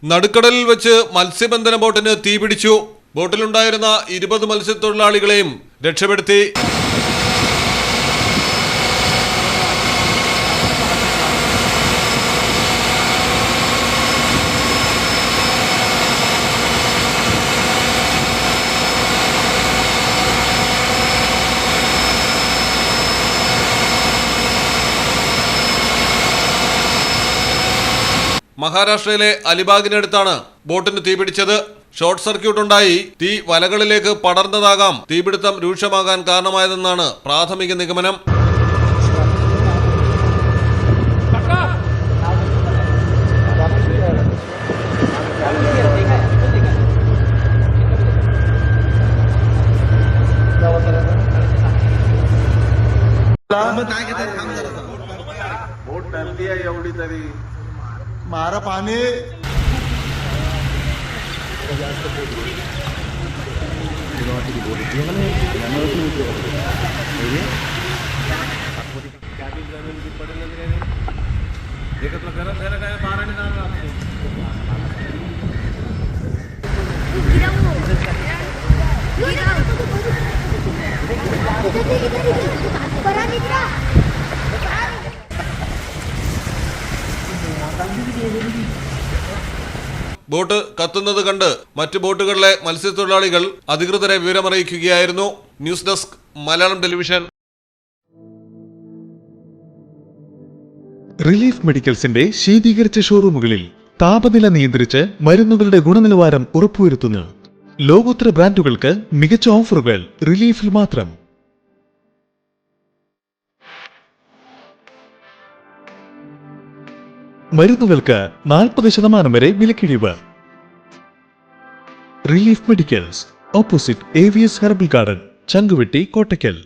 നടുക്കടലിൽ വെച്ച് മത്സ്യബന്ധന ബോട്ടിന് തീപിടിച്ചു. ബോട്ടിലുണ്ടായിരുന്ന 20 മത്സ്യത്തൊഴിലാളികളെയും രക്ഷപ്പെടുത്തി. മഹാരാഷ്ട്രയിലെ അലിബാഗിനടുത്താണ് ബോട്ടിന് തീപിടിച്ചത്. ഷോർട്ട് സർക്യൂട്ട് ഉണ്ടായി തീ വലകളിലേക്ക് പടർന്നതാകാം തീപിടുത്തം രൂക്ഷമാകാൻ കാരണമായതെന്നാണ് പ്രാഥമിക നിഗമനം. मारा पाणी ബോട്ട് കത്തുന്നത് കണ്ട് മറ്റു ബോട്ടുകളിലെ മത്സ്യത്തൊഴിലാളികൾ അധികൃതരെ വിവരമറിയിക്കുകയായിരുന്നു. News desk Malayalam television. Relief മെഡിക്കൽസിന്റെ ശീതീകരിച്ച ഷോറൂമുകളിൽ താപനില നിയന്ത്രിച്ച് മരുന്നുകളുടെ ഗുണനിലവാരം ഉറപ്പുവരുത്തുന്നു. ലോകോത്തര ബ്രാൻഡുകൾക്ക് മികച്ച ഓഫറുകൾ റിലീഫിൽ മാത്രം. മരുന്നുകൾക്ക് 40% വരെ വിലക്കിഴിവ്. Relief medicals, opposite AVS herbal garden, Changuvetty, Kottakkal.